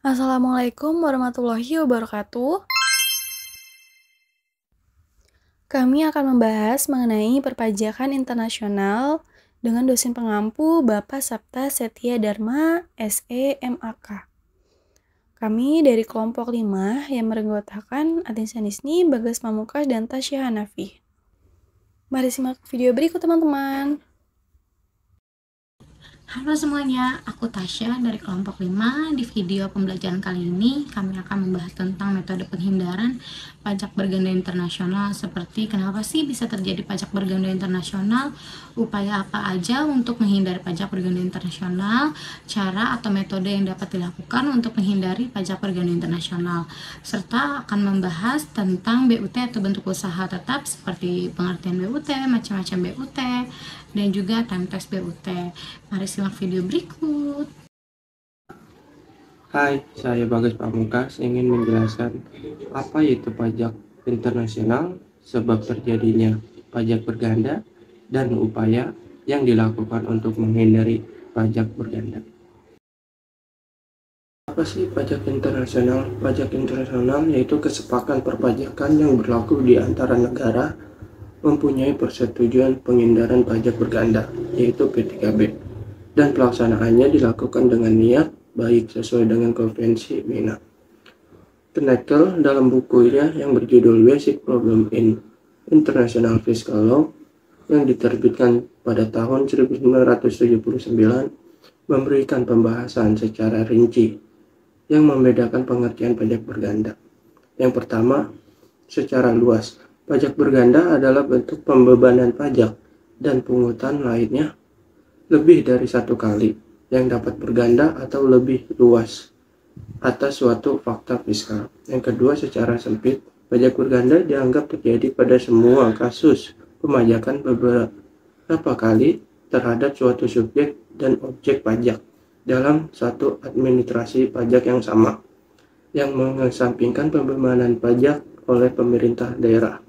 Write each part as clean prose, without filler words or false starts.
Assalamualaikum warahmatullahi wabarakatuh. Kami akan membahas mengenai perpajakan internasional dengan dosen pengampu Bapak Sapta Setia Dharma, SE, MAK. Kami dari kelompok 5 yang merenggotakan Atin Nisni, Bagas Pamungkas, dan Tasya Hanafi. Mari simak video berikut teman-teman. Halo semuanya, aku Tasya dari kelompok 5. Di video pembelajaran kali ini, kami akan membahas tentang metode penghindaran pajak berganda internasional, seperti kenapa sih bisa terjadi pajak berganda internasional, upaya apa aja untuk menghindari pajak berganda internasional, cara atau metode yang dapat dilakukan untuk menghindari pajak berganda internasional, serta akan membahas tentang BUT atau bentuk usaha tetap seperti pengertian BUT, macam-macam BUT, dan juga time tax BUT. Mari simak video berikut. Hai, saya Bagas Pamungkas ingin menjelaskan apa itu pajak internasional, sebab terjadinya pajak berganda, dan upaya yang dilakukan untuk menghindari pajak berganda. Apa sih pajak internasional? Pajak internasional yaitu kesepakatan perpajakan yang berlaku di antara negara mempunyai persetujuan penghindaran pajak berganda, yaitu P3B, dan pelaksanaannya dilakukan dengan niat baik sesuai dengan konvensi Wina. Knekel dalam bukunya yang berjudul Basic Problem in International Fiscal Law yang diterbitkan pada tahun 1979 memberikan pembahasan secara rinci yang membedakan pengertian pajak berganda. Yang pertama, secara luas, pajak berganda adalah bentuk pembebanan pajak dan pungutan lainnya lebih dari satu kali yang dapat berganda atau lebih luas atas suatu fakta fiskal. Yang kedua, secara sempit, pajak berganda dianggap terjadi pada semua kasus pemajakan beberapa kali terhadap suatu subjek dan objek pajak dalam satu administrasi pajak yang sama, yang mengesampingkan pembebanan pajak oleh pemerintah daerah.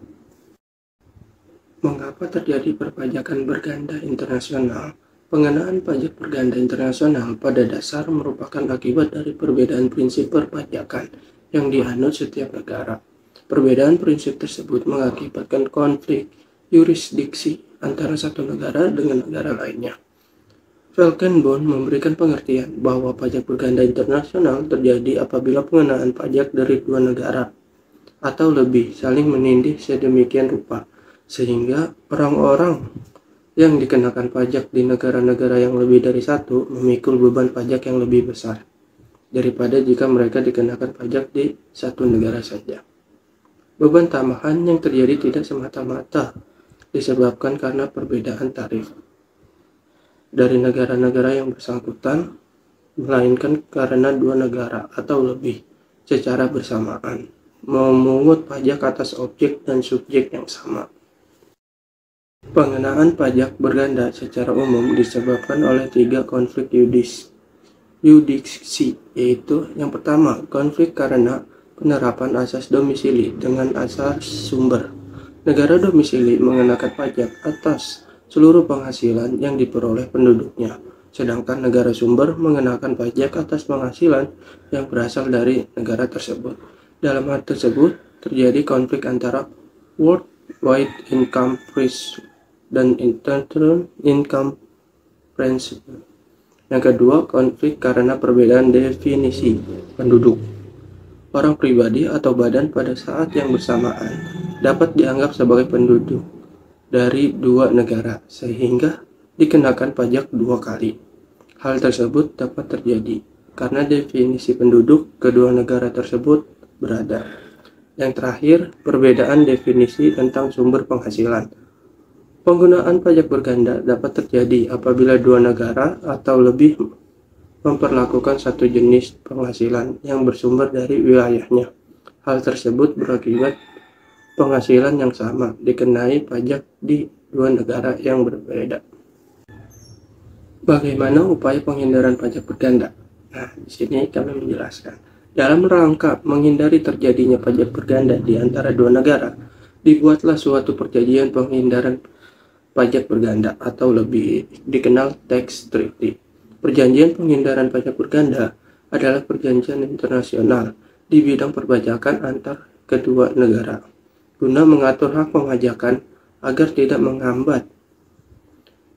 Mengapa terjadi perpajakan berganda internasional? Pengenaan pajak berganda internasional pada dasar merupakan akibat dari perbedaan prinsip perpajakan yang dianut setiap negara. Perbedaan prinsip tersebut mengakibatkan konflik yurisdiksi antara satu negara dengan negara lainnya. Valkenbund memberikan pengertian bahwa pajak berganda internasional terjadi apabila pengenaan pajak dari dua negara atau lebih saling menindih sedemikian rupa sehingga orang-orang yang dikenakan pajak di negara-negara yang lebih dari satu memikul beban pajak yang lebih besar daripada jika mereka dikenakan pajak di satu negara saja. Beban tambahan yang terjadi tidak semata-mata disebabkan karena perbedaan tarif dari negara-negara yang bersangkutan, melainkan karena dua negara atau lebih secara bersamaan memungut pajak atas objek dan subjek yang sama. Pengenaan pajak berganda secara umum disebabkan oleh tiga konflik yudiksi, yaitu yang pertama, konflik karena penerapan asas domisili dengan asas sumber. Negara domisili mengenakan pajak atas seluruh penghasilan yang diperoleh penduduknya, sedangkan negara sumber mengenakan pajak atas penghasilan yang berasal dari negara tersebut. Dalam hal tersebut, terjadi konflik antara worldwide income principle dan internal income principle. Yang kedua, konflik karena perbedaan definisi penduduk. Orang pribadi atau badan pada saat yang bersamaan dapat dianggap sebagai penduduk dari dua negara, sehingga dikenakan pajak dua kali. Hal tersebut dapat terjadi karena definisi penduduk kedua negara tersebut berada. Yang terakhir, perbedaan definisi tentang sumber penghasilan. Penggunaan pajak berganda dapat terjadi apabila dua negara atau lebih memperlakukan satu jenis penghasilan yang bersumber dari wilayahnya. Hal tersebut berakibat penghasilan yang sama dikenai pajak di dua negara yang berbeda. Bagaimana upaya penghindaran pajak berganda? Nah, di sini kami menjelaskan. Dalam rangka menghindari terjadinya pajak berganda di antara dua negara, dibuatlah suatu perjanjian penghindaran pajak berganda atau lebih dikenal tax treaty. Perjanjian penghindaran pajak berganda adalah perjanjian internasional di bidang perpajakan antar kedua negara, guna mengatur hak pemajakan agar tidak menghambat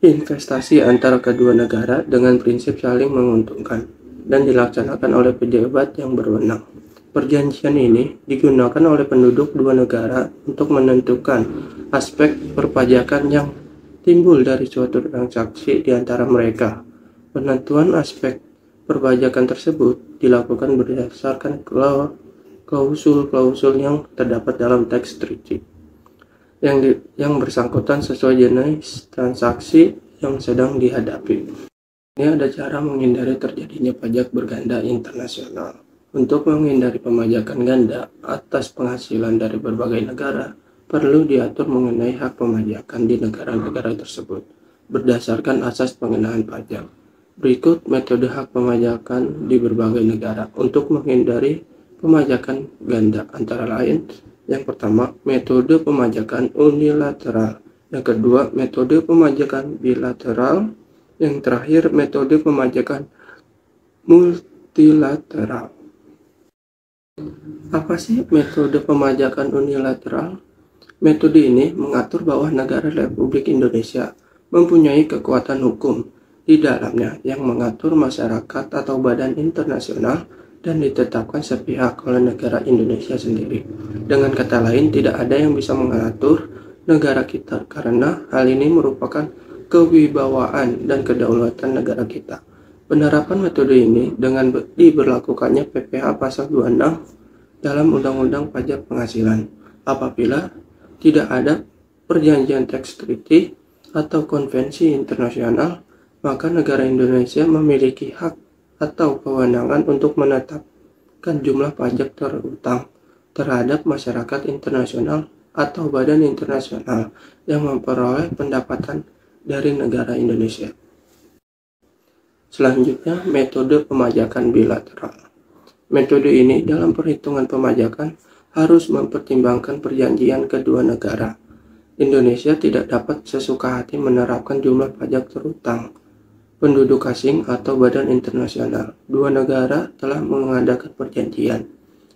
investasi antara kedua negara dengan prinsip saling menguntungkan dan dilaksanakan oleh pejabat yang berwenang. Perjanjian ini digunakan oleh penduduk dua negara untuk menentukan aspek perpajakan yang timbul dari suatu transaksi di antara mereka. Penentuan aspek perpajakan tersebut dilakukan berdasarkan klausul-klausul yang terdapat dalam teks treaty yang bersangkutan sesuai jenis transaksi yang sedang dihadapi. Ini ada cara menghindari terjadinya pajak berganda internasional. Untuk menghindari pemajakan ganda atas penghasilan dari berbagai negara, perlu diatur mengenai hak pemajakan di negara-negara tersebut berdasarkan asas pengenaan pajak. Berikut metode hak pemajakan di berbagai negara untuk menghindari pemajakan ganda, antara lain: yang pertama, metode pemajakan unilateral. Yang kedua, metode pemajakan bilateral. Yang terakhir, metode pemajakan multilateral. Apa sih metode pemajakan unilateral? Metode ini mengatur bahwa negara Republik Indonesia mempunyai kekuatan hukum di dalamnya yang mengatur masyarakat atau badan internasional dan ditetapkan sepihak oleh negara Indonesia sendiri. Dengan kata lain, tidak ada yang bisa mengatur negara kita karena hal ini merupakan kewibawaan dan kedaulatan negara kita. Penerapan metode ini dengan diberlakukannya PPh pasal 26 dalam Undang-Undang Pajak Penghasilan. Apabila tidak ada perjanjian teks treaty atau konvensi internasional, maka negara Indonesia memiliki hak atau kewenangan untuk menetapkan jumlah pajak terutang terhadap masyarakat internasional atau badan internasional yang memperoleh pendapatan dari negara Indonesia. Selanjutnya, metode pemajakan bilateral. Metode ini dalam perhitungan pemajakan harus mempertimbangkan perjanjian kedua negara. Indonesia tidak dapat sesuka hati menerapkan jumlah pajak terutang penduduk asing atau badan internasional. Dua negara telah mengadakan perjanjian.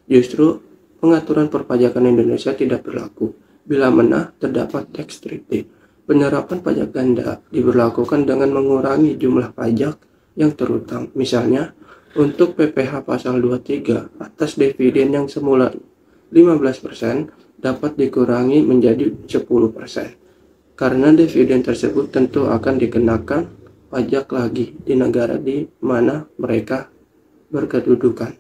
Justru pengaturan perpajakan Indonesia tidak berlaku bila mana terdapat tax treaty. Penerapan pajak ganda diberlakukan dengan mengurangi jumlah pajak yang terutang. Misalnya, untuk PPh pasal 23 atas dividen yang semula 15% dapat dikurangi menjadi 10%. Karena dividen tersebut tentu akan dikenakan pajak lagi di negara di mana mereka berkedudukan.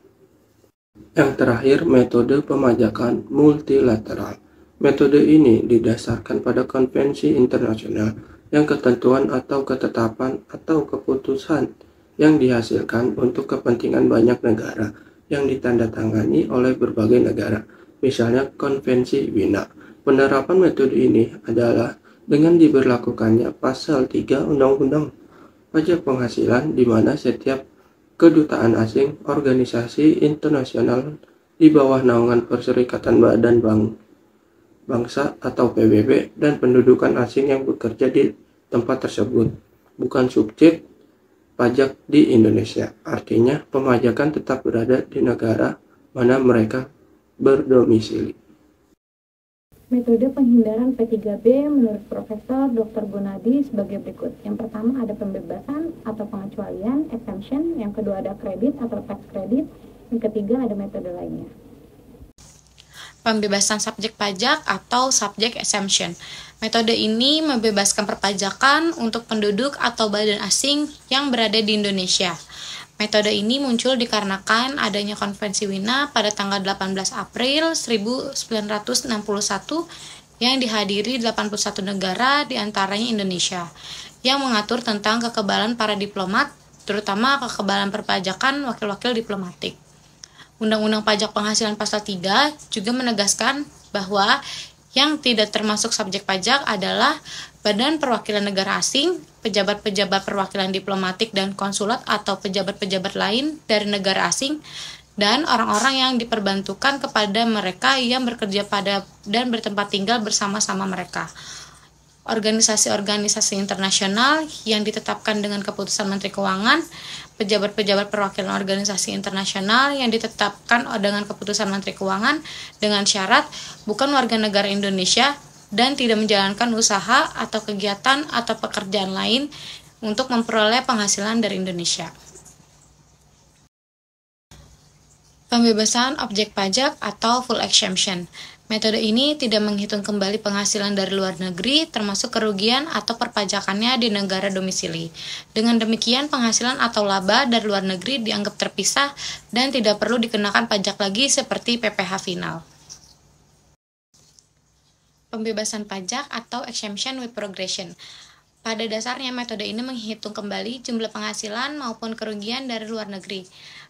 Yang terakhir, metode pemajakan multilateral. Metode ini didasarkan pada konvensi internasional yang ketentuan atau ketetapan atau keputusan yang dihasilkan untuk kepentingan banyak negara yang ditandatangani oleh berbagai negara. Misalnya konvensi Wina. Penerapan metode ini adalah dengan diberlakukannya pasal 3 Undang-Undang Pajak Penghasilan, di mana setiap kedutaan asing, organisasi internasional di bawah naungan Perserikatan Badan Bangsa atau PBB dan pendudukan asing yang bekerja di tempat tersebut bukan subjek pajak di Indonesia. Artinya, pemajakan tetap berada di negara mana mereka berdomisili. Metode penghindaran P3B menurut Profesor Dr. Gunadi sebagai berikut. Yang pertama ada pembebasan atau pengecualian, exemption. Yang kedua ada kredit atau tax credit. Yang ketiga ada metode lainnya. Pembebasan subjek pajak atau subject exemption. Metode ini membebaskan perpajakan untuk penduduk atau badan asing yang berada di Indonesia. Metode ini muncul dikarenakan adanya Konvensi Wina pada tanggal 18 April 1961 yang dihadiri 81 negara diantaranya Indonesia, yang mengatur tentang kekebalan para diplomat, terutama kekebalan perpajakan wakil-wakil diplomatik. Undang-Undang Pajak Penghasilan Pasal 3 juga menegaskan bahwa yang tidak termasuk subjek pajak adalah Badan Perwakilan Negara Asing, pejabat-pejabat perwakilan diplomatik dan konsulat atau pejabat-pejabat lain dari negara asing, dan orang-orang yang diperbantukan kepada mereka yang bekerja pada dan bertempat tinggal bersama-sama mereka. organisasi-organisasi internasional yang ditetapkan dengan keputusan Menteri Keuangan, pejabat-pejabat perwakilan organisasi internasional yang ditetapkan dengan keputusan Menteri Keuangan dengan syarat bukan warga negara Indonesia dan tidak menjalankan usaha atau kegiatan atau pekerjaan lain untuk memperoleh penghasilan dari Indonesia. Pembebasan objek pajak atau full exemption. Metode ini tidak menghitung kembali penghasilan dari luar negeri, termasuk kerugian atau perpajakannya di negara domisili. Dengan demikian, penghasilan atau laba dari luar negeri dianggap terpisah dan tidak perlu dikenakan pajak lagi seperti PPh final. Pembebasan pajak atau exemption with progression. Pada dasarnya, metode ini menghitung kembali jumlah penghasilan maupun kerugian dari luar negeri.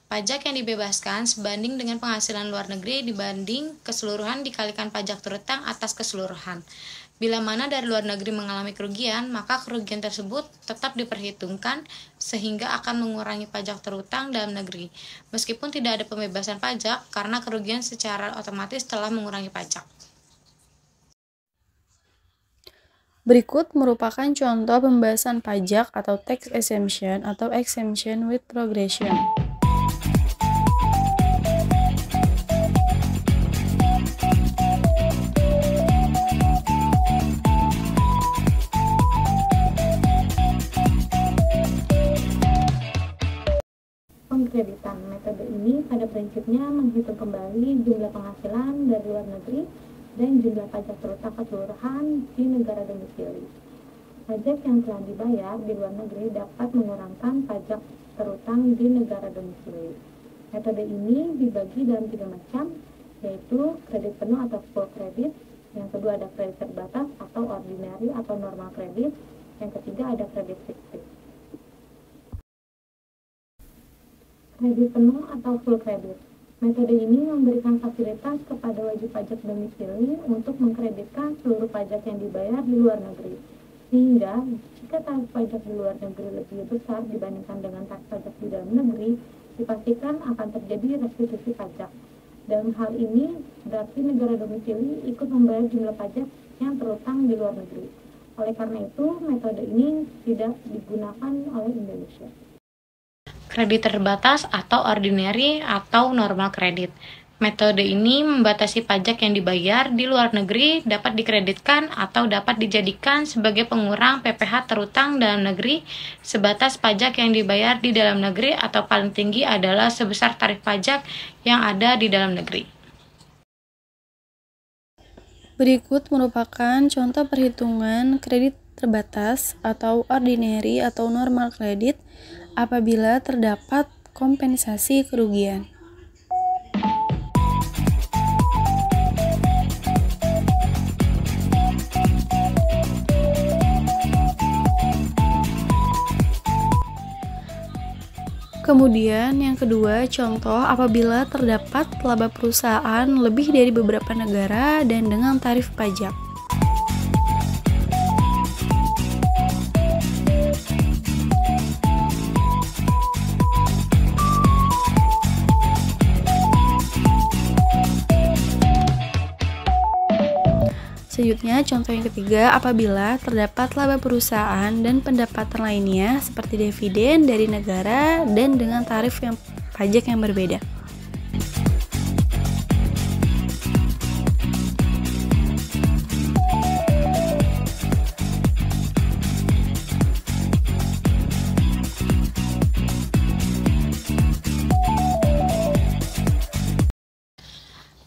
Pajak yang dibebaskan sebanding dengan penghasilan luar negeri dibanding keseluruhan dikalikan pajak terutang atas keseluruhan. Bila mana dari luar negeri mengalami kerugian, maka kerugian tersebut tetap diperhitungkan sehingga akan mengurangi pajak terutang dalam negeri, meskipun tidak ada pembebasan pajak karena kerugian secara otomatis telah mengurangi pajak. Berikut merupakan contoh pembahasan pajak atau tax exemption atau exemption with progression. Pengkreditan. Metode ini pada prinsipnya menghitung kembali jumlah penghasilan dari luar negeri dan jumlah pajak terutang keseluruhan di negara domisili. Pajak yang telah dibayar di luar negeri dapat mengurangkan pajak terutang di negara domisili. Metode ini dibagi dalam 3 macam, yaitu kredit penuh atau full kredit, yang kedua ada kredit terbatas atau ordinary atau normal kredit, yang ketiga ada kredit fiktif. Kredit penuh atau full kredit. Metode ini memberikan fasilitas kepada wajib pajak domisili untuk mengkreditkan seluruh pajak yang dibayar di luar negeri. Sehingga, jika tarif pajak di luar negeri lebih besar dibandingkan dengan tarif pajak di dalam negeri, dipastikan akan terjadi restitusi pajak. Dalam hal ini, berarti negara domisili ikut membayar jumlah pajak yang terutang di luar negeri. Oleh karena itu, metode ini tidak digunakan oleh Indonesia. Kredit terbatas atau ordinary atau normal kredit. Metode ini membatasi pajak yang dibayar di luar negeri dapat dikreditkan atau dapat dijadikan sebagai pengurang PPh terutang dalam negeri sebatas pajak yang dibayar di dalam negeri atau paling tinggi adalah sebesar tarif pajak yang ada di dalam negeri. Berikut merupakan contoh perhitungan kredit terbatas atau ordinary atau normal kredit apabila terdapat kompensasi kerugian. Kemudian yang kedua, contoh apabila terdapat laba perusahaan lebih dari beberapa negara dan dengan tarif pajak. Selanjutnya, contoh yang ketiga, apabila terdapat laba perusahaan dan pendapatan lainnya seperti dividen dari negara dan dengan tarif pajak yang berbeda.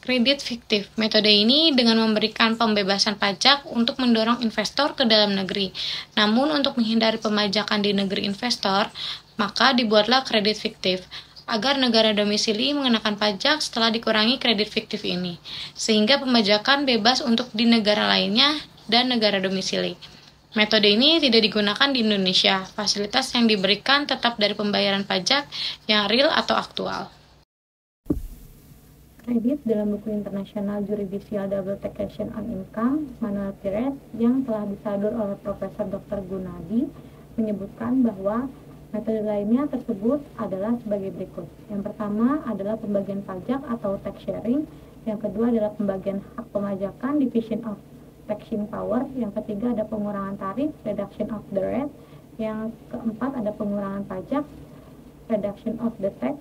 Kredit fiktif. Metode ini dengan memberikan pembebasan pajak untuk mendorong investor ke dalam negeri. Namun untuk menghindari pemajakan di negeri investor, maka dibuatlah kredit fiktif agar negara domisili mengenakan pajak setelah dikurangi kredit fiktif ini, sehingga pembajakan bebas untuk di negara lainnya dan negara domisili. Metode ini tidak digunakan di Indonesia. Fasilitas yang diberikan tetap dari pembayaran pajak yang real atau aktual. Kredit dalam buku internasional Judicial Double Taxation on Income, Manuel Pires, yang telah disadur oleh Profesor Dr. Gunadi, menyebutkan bahwa metode lainnya tersebut adalah sebagai berikut. Yang pertama adalah pembagian pajak atau tax sharing, yang kedua adalah pembagian hak pemajakan, division of taxing power. Yang ketiga ada pengurangan tarif, reduction of the rate. Yang keempat ada pengurangan pajak, reduction of the tax.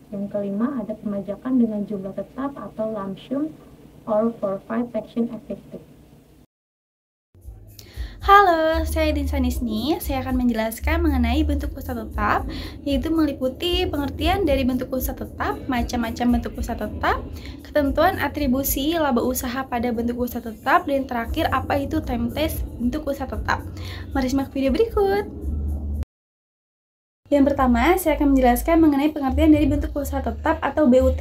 Yang kelima ada pemajakan dengan jumlah tetap atau lump sum or forfeit taxing effective. Halo, saya Dinsa Nisni. Saya akan menjelaskan mengenai bentuk usaha tetap, yaitu meliputi pengertian dari bentuk usaha tetap, macam-macam bentuk usaha tetap, ketentuan atribusi laba usaha pada bentuk usaha tetap, dan terakhir apa itu time test bentuk usaha tetap. Mari simak video berikut. Yang pertama, saya akan menjelaskan mengenai pengertian dari bentuk usaha tetap atau BUT.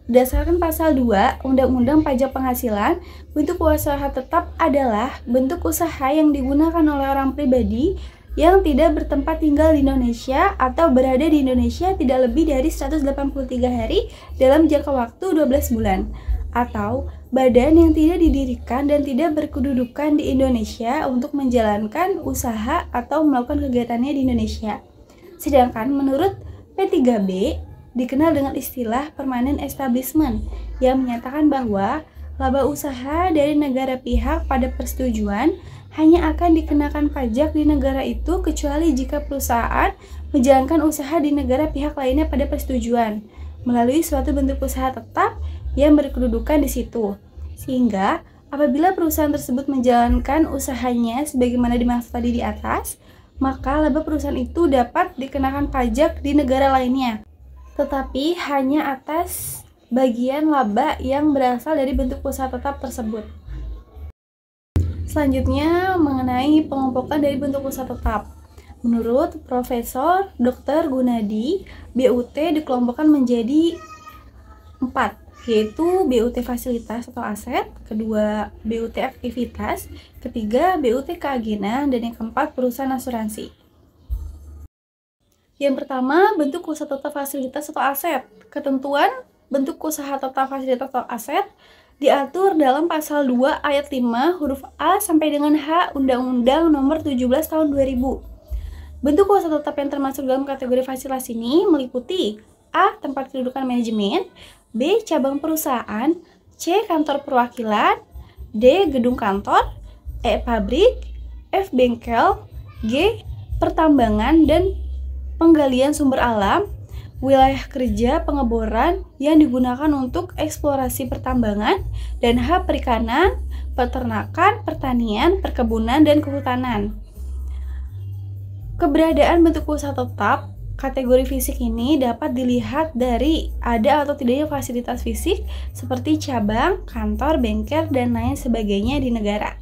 Berdasarkan pasal 2 Undang-Undang Pajak Penghasilan, bentuk usaha tetap adalah bentuk usaha yang digunakan oleh orang pribadi yang tidak bertempat tinggal di Indonesia atau berada di Indonesia tidak lebih dari 183 hari dalam jangka waktu 12 bulan, atau badan yang tidak didirikan dan tidak berkedudukan di Indonesia untuk menjalankan usaha atau melakukan kegiatannya di Indonesia. Sedangkan menurut P3B dikenal dengan istilah permanent establishment yang menyatakan bahwa laba usaha dari negara pihak pada persetujuan hanya akan dikenakan pajak di negara itu kecuali jika perusahaan menjalankan usaha di negara pihak lainnya pada persetujuan melalui suatu bentuk usaha tetap yang berkedudukan di situ. Sehingga apabila perusahaan tersebut menjalankan usahanya sebagaimana dimaksud tadi di atas, maka laba perusahaan itu dapat dikenakan pajak di negara lainnya, tetapi hanya atas bagian laba yang berasal dari bentuk usaha tetap tersebut. Selanjutnya, mengenai pengelompokan dari bentuk usaha tetap. Menurut Profesor Dr. Gunadi, BUT dikelompokkan menjadi 4, yaitu BUT fasilitas atau aset, kedua BUT aktivitas, ketiga BUT keagenan, dan yang keempat perusahaan asuransi. Yang pertama, bentuk usaha tetap fasilitas atau aset. Ketentuan bentuk usaha tetap fasilitas atau aset diatur dalam pasal 2 ayat 5 huruf A sampai dengan H Undang-Undang Nomor 17 Tahun 2000. Bentuk usaha tetap yang termasuk dalam kategori fasilitas ini meliputi A. Tempat kedudukan manajemen, B. Cabang perusahaan, C. Kantor perwakilan, D. Gedung kantor, E. Pabrik, F. Bengkel, G. Pertambangan dan penggalian sumber alam, wilayah kerja pengeboran yang digunakan untuk eksplorasi pertambangan, dan H. Perikanan, peternakan, pertanian, perkebunan, dan kehutanan. Keberadaan bentuk usaha tetap kategori fisik ini dapat dilihat dari ada atau tidaknya fasilitas fisik seperti cabang, kantor, bengkel, dan lain sebagainya di negara.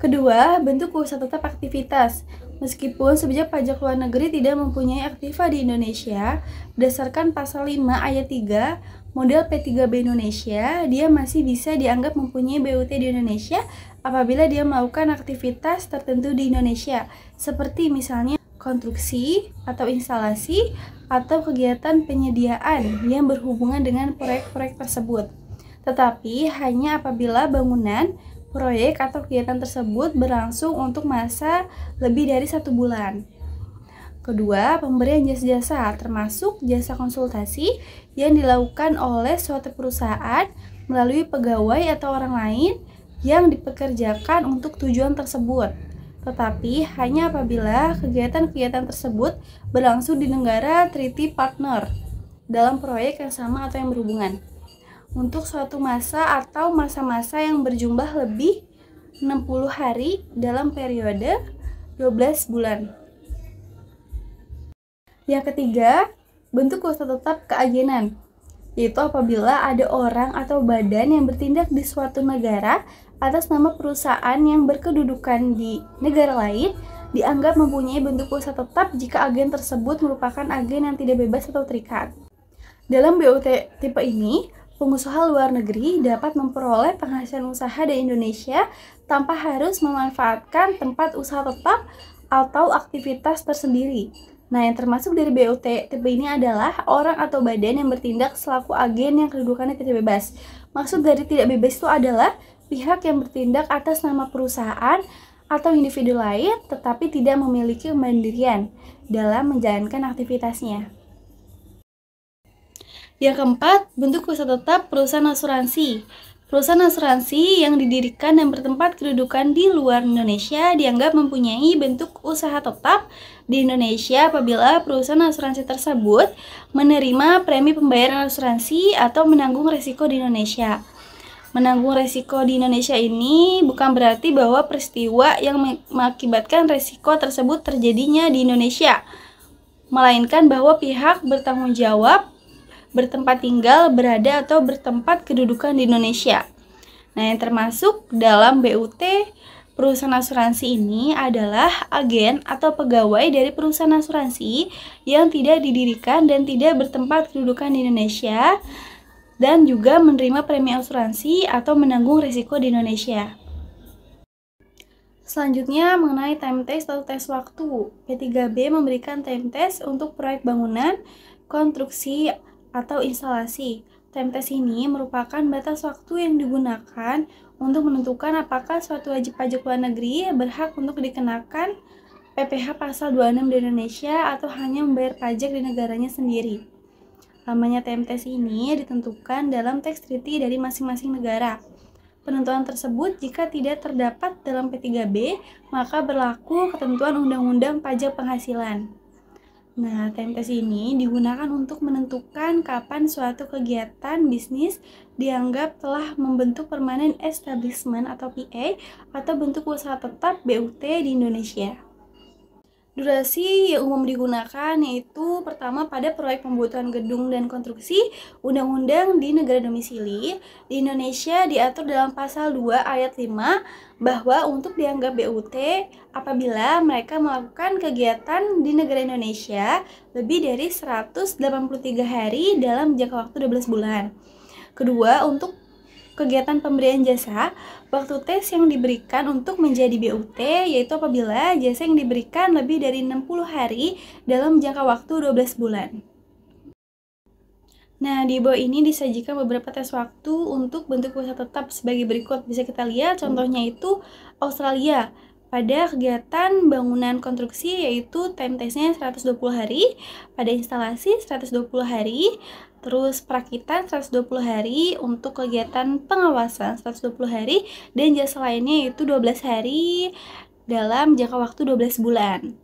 Kedua, bentuk usaha tetap aktivitas. Meskipun subjek pajak luar negeri tidak mempunyai aktiva di Indonesia, berdasarkan pasal 5 ayat 3 model P3B Indonesia, dia masih bisa dianggap mempunyai BUT di Indonesia apabila dia melakukan aktivitas tertentu di Indonesia, seperti misalnya konstruksi atau instalasi atau kegiatan penyediaan yang berhubungan dengan proyek-proyek tersebut. Tetapi hanya apabila bangunan, proyek atau kegiatan tersebut berlangsung untuk masa lebih dari 1 bulan. Kedua, pemberian jasa-jasa termasuk jasa konsultasi yang dilakukan oleh suatu perusahaan melalui pegawai atau orang lain yang dipekerjakan untuk tujuan tersebut. Tetapi hanya apabila kegiatan-kegiatan tersebut berlangsung di negara treaty partner dalam proyek yang sama atau yang berhubungan untuk suatu masa atau masa-masa yang berjumlah lebih 60 hari dalam periode 12 bulan. Yang ketiga, bentuk usaha tetap keagenan, yaitu apabila ada orang atau badan yang bertindak di suatu negara atas nama perusahaan yang berkedudukan di negara lain dianggap mempunyai bentuk usaha tetap jika agen tersebut merupakan agen yang tidak bebas atau terikat. Dalam BUT tipe ini, pengusaha luar negeri dapat memperoleh penghasilan usaha dari Indonesia tanpa harus memanfaatkan tempat usaha tetap atau aktivitas tersendiri. Nah, yang termasuk dari BUT tipe ini adalah orang atau badan yang bertindak selaku agen yang kedudukannya tidak bebas. Maksud dari tidak bebas itu adalah pihak yang bertindak atas nama perusahaan atau individu lain tetapi tidak memiliki kemandirian dalam menjalankan aktivitasnya. Yang keempat, bentuk usaha tetap perusahaan asuransi. Perusahaan asuransi yang didirikan dan bertempat kedudukan di luar Indonesia dianggap mempunyai bentuk usaha tetap di Indonesia apabila perusahaan asuransi tersebut menerima premi pembayaran asuransi atau menanggung risiko di Indonesia. Menanggung risiko di Indonesia ini bukan berarti bahwa peristiwa yang mengakibatkan risiko tersebut terjadinya di Indonesia, melainkan bahwa pihak bertanggung jawab bertempat tinggal, berada, atau bertempat kedudukan di Indonesia. Nah, yang termasuk dalam BUT perusahaan asuransi ini adalah agen atau pegawai dari perusahaan asuransi yang tidak didirikan dan tidak bertempat kedudukan di Indonesia dan juga menerima premi asuransi atau menanggung risiko di Indonesia. Selanjutnya mengenai time test atau tes waktu. P3B memberikan time test untuk proyek bangunan, konstruksi, atau instalasi. Time test ini merupakan batas waktu yang digunakan untuk menentukan apakah suatu wajib pajak luar negeri berhak untuk dikenakan PPh pasal 26 di Indonesia atau hanya membayar pajak di negaranya sendiri. Lamanya time test ini ditentukan dalam tax treaty dari masing-masing negara. Penentuan tersebut jika tidak terdapat dalam P3B, maka berlaku ketentuan Undang-Undang Pajak Penghasilan. Nah, time test ini digunakan untuk menentukan kapan suatu kegiatan bisnis dianggap telah membentuk permanent establishment atau PA atau bentuk usaha tetap BUT di Indonesia. Durasi yang umum digunakan yaitu pertama pada proyek pembuatan gedung dan konstruksi undang-undang di negara domisili. Di Indonesia diatur dalam pasal 2 ayat 5 bahwa untuk dianggap BUT apabila mereka melakukan kegiatan di negara Indonesia lebih dari 183 hari dalam jangka waktu 12 bulan. Kedua, untuk kegiatan pemberian jasa, waktu tes yang diberikan untuk menjadi BUT yaitu apabila jasa yang diberikan lebih dari 60 hari dalam jangka waktu 12 bulan. Nah, di bawah ini disajikan beberapa tes waktu untuk bentuk usaha tetap sebagai berikut. Bisa kita lihat contohnya itu Australia. Pada kegiatan bangunan konstruksi yaitu time testnya 120 hari, pada instalasi 120 hari, terus perakitan 120 hari, untuk kegiatan pengawasan 120 hari, dan jasa lainnya yaitu 12 hari dalam jangka waktu 12 bulan.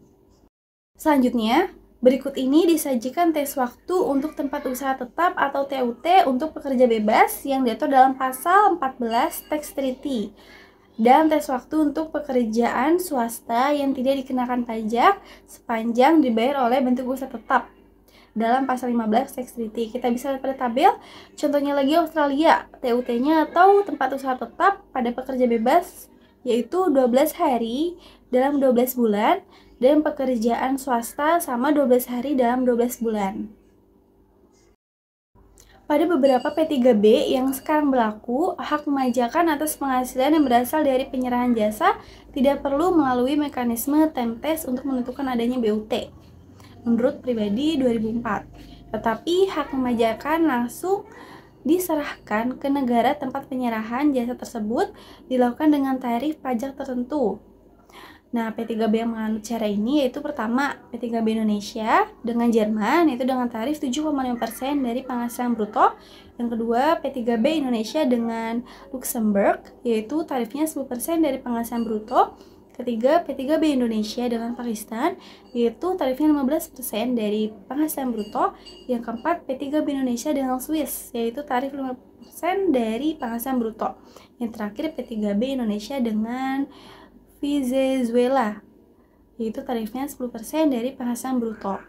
Selanjutnya, berikut ini disajikan tes waktu untuk tempat usaha tetap atau TUT untuk pekerja bebas yang diatur dalam pasal 14 Tax Treaty. Dan tes waktu untuk pekerjaan swasta yang tidak dikenakan pajak sepanjang dibayar oleh bentuk usaha tetap dalam pasal 15 Tax Treaty. Kita bisa lihat pada tabel, contohnya lagi Australia, TUT-nya atau tempat usaha tetap pada pekerja bebas yaitu 12 hari dalam 12 bulan dan pekerjaan swasta sama 12 hari dalam 12 bulan. Pada beberapa P3B yang sekarang berlaku, hak pemajakan atas penghasilan yang berasal dari penyerahan jasa tidak perlu melalui mekanisme time test untuk menentukan adanya BUT. Menurut pribadi 2004. Tetapi hak pemajakan langsung diserahkan ke negara tempat penyerahan jasa tersebut dilakukan dengan tarif pajak tertentu. Nah, P3B yang menganut cara ini yaitu pertama, P3B Indonesia dengan Jerman yaitu dengan tarif 7,5% dari penghasilan bruto. Yang kedua, P3B Indonesia dengan Luxembourg yaitu tarifnya 10% dari penghasilan bruto. Ketiga, P3B Indonesia dengan Pakistan yaitu tarifnya 15% dari penghasilan bruto. Yang keempat, P3B Indonesia dengan Swiss yaitu tarif 5% dari penghasilan bruto. Yang terakhir, P3B Indonesia dengan Venezuela yaitu tarifnya 10% dari penghasilan bruto.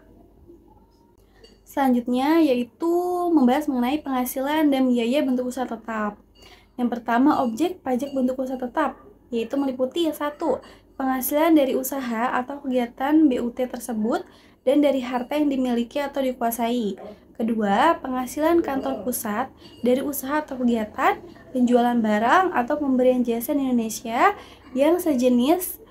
Selanjutnya yaitu membahas mengenai penghasilan dan biaya bentuk usaha tetap. Yang pertama, objek pajak bentuk usaha tetap yaitu meliputi 1. Penghasilan dari usaha atau kegiatan BUT tersebut dan dari harta yang dimiliki atau dikuasai. Kedua, penghasilan kantor pusat dari usaha atau kegiatan penjualan barang atau pemberian jasa di Indonesia yang sejenis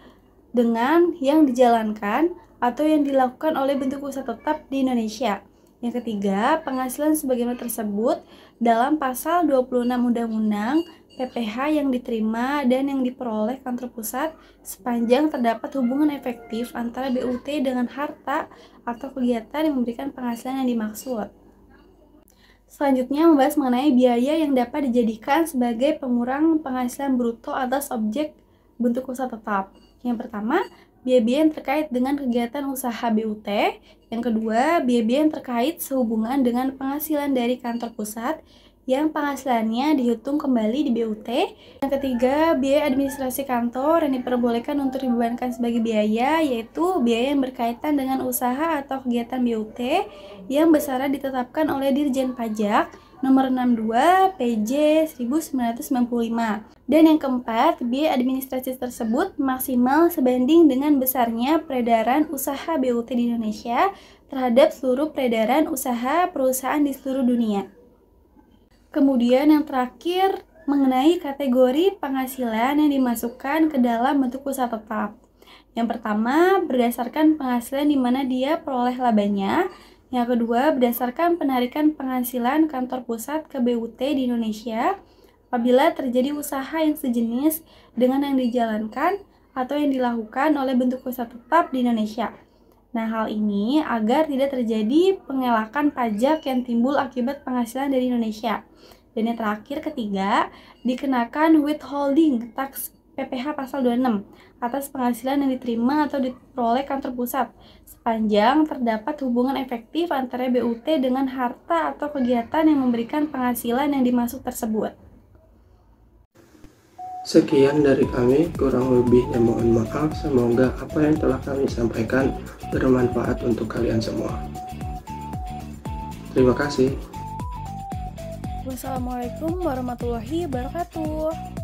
dengan yang dijalankan atau yang dilakukan oleh bentuk usaha tetap di Indonesia. Yang ketiga, penghasilan sebagaimana tersebut dalam pasal 26 Undang-Undang PPh yang diterima dan yang diperoleh kantor pusat sepanjang terdapat hubungan efektif antara BUT dengan harta atau kegiatan yang memberikan penghasilan yang dimaksud. Selanjutnya membahas mengenai biaya yang dapat dijadikan sebagai pengurang penghasilan bruto atas objek bentuk usaha tetap. Yang pertama, biaya-biaya yang terkait dengan kegiatan usaha BUT. Yang kedua, biaya-biaya yang terkait sehubungan dengan penghasilan dari kantor pusat yang penghasilannya dihitung kembali di BUT. Yang ketiga, biaya administrasi kantor yang diperbolehkan untuk dibebankan sebagai biaya, yaitu biaya yang berkaitan dengan usaha atau kegiatan BUT yang besaran ditetapkan oleh Dirjen Pajak nomor 62 PJ 1995. Dan yang keempat, biaya administrasi tersebut maksimal sebanding dengan besarnya peredaran usaha BUT di Indonesia terhadap seluruh peredaran usaha perusahaan di seluruh dunia. Kemudian yang terakhir, mengenai kategori penghasilan yang dimasukkan ke dalam bentuk usaha tetap. Yang pertama, berdasarkan penghasilan di mana dia peroleh labanya. Yang kedua, berdasarkan penarikan penghasilan kantor pusat ke BUT di Indonesia apabila terjadi usaha yang sejenis dengan yang dijalankan atau yang dilakukan oleh bentuk usaha tetap di Indonesia. Nah, hal ini agar tidak terjadi pengelakan pajak yang timbul akibat penghasilan dari Indonesia. Dan yang terakhir, ketiga, dikenakan withholding tax PPh pasal 26 atas penghasilan yang diterima atau diperoleh kantor pusat sepanjang terdapat hubungan efektif antara BUT dengan harta atau kegiatan yang memberikan penghasilan yang dimaksud tersebut. Sekian dari kami, kurang lebihnya mohon maaf. Semoga apa yang telah kami sampaikan bermanfaat untuk kalian semua. Terima kasih. Wassalamualaikum warahmatullahi wabarakatuh.